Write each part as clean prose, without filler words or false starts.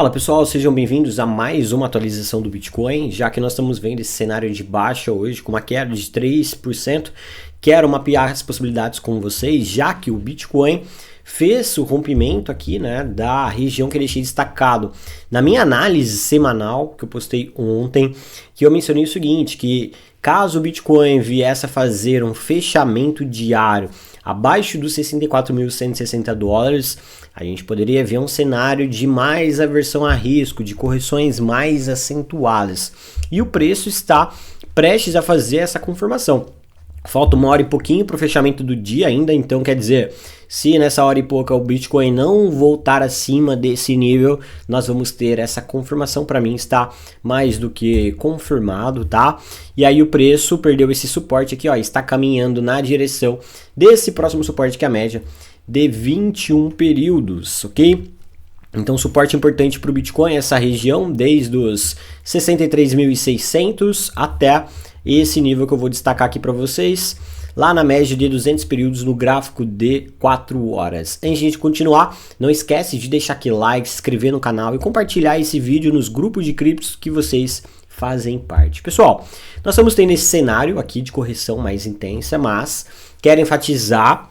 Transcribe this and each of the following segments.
Fala pessoal, sejam bem-vindos a mais uma atualização do Bitcoin, já que nós estamos vendo esse cenário de baixa hoje com uma queda de 3%. Quero mapear as possibilidades com vocês, já que o Bitcoin fez o rompimento aqui, né, da região que eu deixei destacado na minha análise semanal que eu postei ontem, que eu mencionei o seguinte, que caso o Bitcoin viesse a fazer um fechamento diário abaixo dos 64.160 dólares, a gente poderia ver um cenário de mais aversão a risco, de correções mais acentuadas. E o preço está prestes a fazer essa confirmação. Falta uma hora e pouquinho para o fechamento do dia ainda, então quer dizer, se nessa hora e pouca o Bitcoin não voltar acima desse nível, nós vamos ter essa confirmação. Para mim está mais do que confirmado, tá? E aí o preço perdeu esse suporte aqui, ó, está caminhando na direção desse próximo suporte que é a média de 21 períodos, ok? Então, suporte importante para o Bitcoin, essa região, desde os 63.600 até esse nível que eu vou destacar aqui para vocês, lá na média de 200 períodos no gráfico de 4 horas. Antes de a gente continuar, não esquece de deixar aqui like, se inscrever no canal e compartilhar esse vídeo nos grupos de criptos que vocês fazem parte. Pessoal, nós estamos tendo esse cenário aqui de correção mais intensa, mas quero enfatizar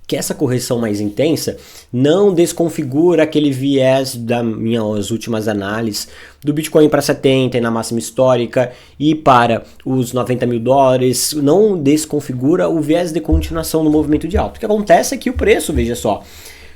que essa correção mais intensa não desconfigura aquele viés das minhas últimas análises do Bitcoin para 70 na máxima histórica e para os 90 mil dólares, não desconfigura o viés de continuação do movimento de alta. O que acontece é que o preço, veja só,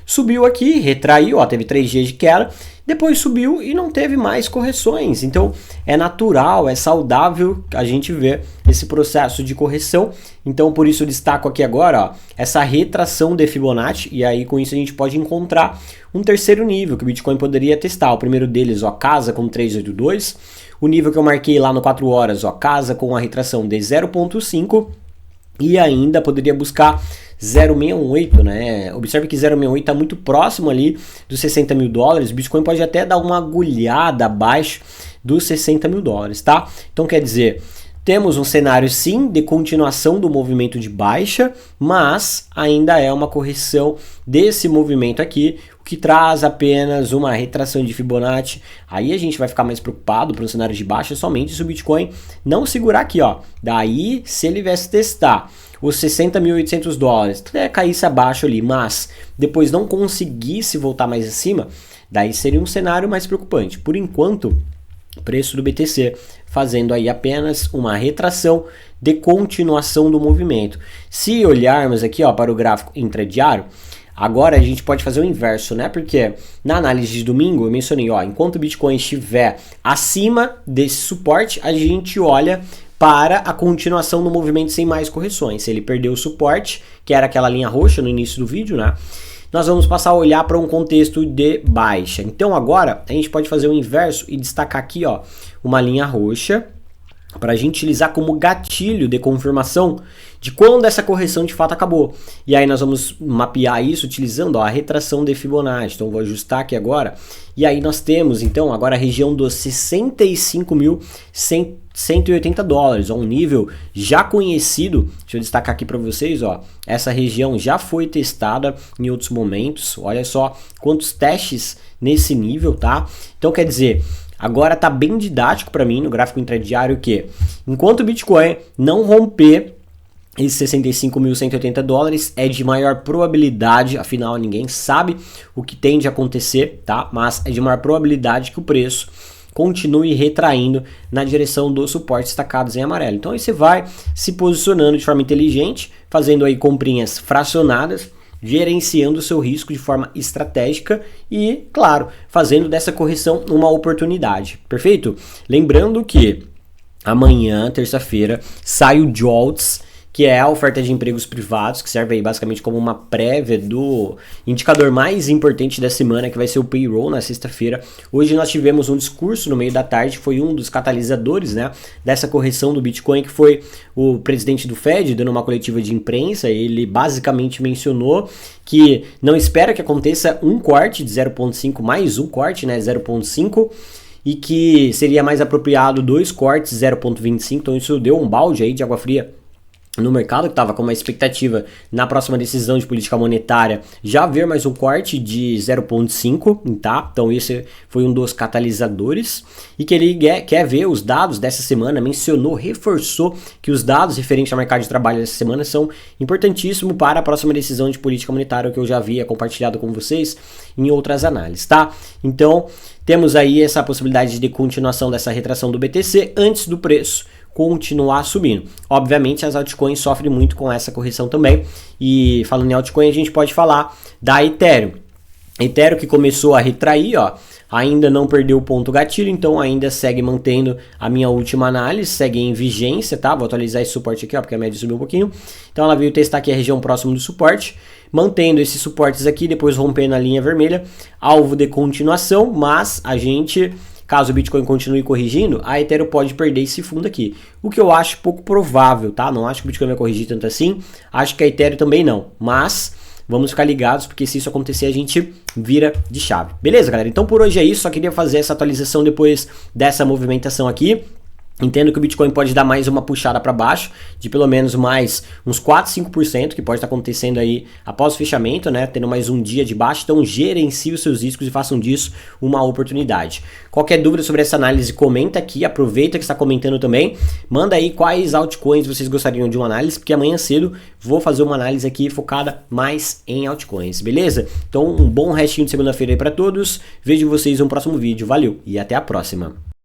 subiu aqui, retraiu, ó, teve 3 dias de queda, depois subiu e não teve mais correções. Então é natural, é saudável a gente ver esse processo de correção. Então por isso eu destaco aqui agora, ó, essa retração de Fibonacci, e aí com isso a gente pode encontrar um terceiro nível que o Bitcoin poderia testar. O primeiro deles, ó, casa com 382, o nível que eu marquei lá no 4 horas, ó, casa com a retração de 0.5 e ainda poderia buscar 0,68, né? Observe que 0,68 está muito próximo ali dos 60 mil dólares. O Bitcoin pode até dar uma agulhada abaixo dos 60 mil dólares, tá? Então quer dizer, temos um cenário sim de continuação do movimento de baixa, mas ainda é uma correção desse movimento aqui, o que traz apenas uma retração de Fibonacci. Aí a gente vai ficar mais preocupado para um cenário de baixa somente se o Bitcoin não segurar aqui, ó. Daí, se ele viesse testar os 60.800 dólares, até caísse abaixo ali, mas depois não conseguisse voltar mais acima, daí seria um cenário mais preocupante. Por enquanto, o preço do BTC fazendo aí apenas uma retração de continuação do movimento. Se olharmos aqui, ó, para o gráfico intradiário, agora a gente pode fazer o inverso, né? Porque na análise de domingo eu mencionei, ó, enquanto o Bitcoin estiver acima desse suporte, a gente olha para a continuação do movimento sem mais correções. Se ele perdeu o suporte, que era aquela linha roxa no início do vídeo, né? Nós vamos passar a olhar para um contexto de baixa. Então agora a gente pode fazer o inverso e destacar aqui, ó, uma linha roxa para a gente utilizar como gatilho de confirmação de quando essa correção de fato acabou. E aí nós vamos mapear isso utilizando, ó, a retração de Fibonacci. Então vou ajustar aqui agora. E aí nós temos então agora a região dos 65.180 dólares, ó, um nível já conhecido. Deixa eu destacar aqui para vocês, ó, essa região já foi testada em outros momentos. Olha só quantos testes nesse nível, tá? Então quer dizer, agora tá bem didático para mim no gráfico intradiário que enquanto o Bitcoin não romper esses 65.180 dólares, é de maior probabilidade, afinal ninguém sabe o que tem de acontecer, tá? Mas é de maior probabilidade que o preço continue retraindo na direção dos suportes destacados em amarelo. Então aí você vai se posicionando de forma inteligente, fazendo aí comprinhas fracionadas, gerenciando o seu risco de forma estratégica e, claro, fazendo dessa correção uma oportunidade. Perfeito? Lembrando que amanhã, terça-feira, sai o JOLTS, que é a oferta de empregos privados, que serve aí basicamente como uma prévia do indicador mais importante da semana, que vai ser o payroll na sexta-feira. Hoje nós tivemos um discurso no meio da tarde, foi um dos catalisadores, né, dessa correção do Bitcoin, que foi o presidente do Fed, dando uma coletiva de imprensa. Ele basicamente mencionou que não espera que aconteça um corte de 0,5, mais um corte, né, 0,5, e que seria mais apropriado 2 cortes 0,25, então isso deu um balde aí de água fria no mercado, que estava com uma expectativa na próxima decisão de política monetária já ver mais um corte de 0,5, tá? Então esse foi um dos catalisadores, e que ele quer ver os dados dessa semana, mencionou, reforçou que os dados referentes ao mercado de trabalho dessa semana são importantíssimos para a próxima decisão de política monetária, o que eu já havia compartilhado com vocês em outras análises, tá? Então temos aí essa possibilidade de continuação dessa retração do BTC antes do preço continuar subindo. Obviamente as altcoins sofrem muito com essa correção também, e falando em altcoin a gente pode falar da Ethereum. Ethereum que começou a retrair, ó, ainda não perdeu o ponto gatilho, então ainda segue mantendo a minha última análise, segue em vigência, tá? Vou atualizar esse suporte aqui, ó, porque a média subiu um pouquinho. Então ela veio testar aqui a região próxima do suporte, mantendo esses suportes aqui, depois rompendo a linha vermelha, alvo de continuação, mas a gente, caso o Bitcoin continue corrigindo, a Ethereum pode perder esse fundo aqui. O que eu acho pouco provável, tá? Não acho que o Bitcoin vai corrigir tanto assim, acho que a Ethereum também não, mas vamos ficar ligados, porque se isso acontecer a gente vira de chave. Beleza, galera? Então por hoje é isso, só queria fazer essa atualização depois dessa movimentação aqui. Entendo que o Bitcoin pode dar mais uma puxada para baixo, de pelo menos mais uns 4, 5%, que pode estar acontecendo aí após o fechamento, né? Tendo mais um dia de baixa, então gerencie os seus riscos e façam disso uma oportunidade. Qualquer dúvida sobre essa análise, comenta aqui, aproveita que está comentando também, manda aí quais altcoins vocês gostariam de uma análise, porque amanhã cedo vou fazer uma análise aqui focada mais em altcoins, beleza? Então um bom restinho de segunda-feira aí para todos, vejo vocês no próximo vídeo, valeu e até a próxima!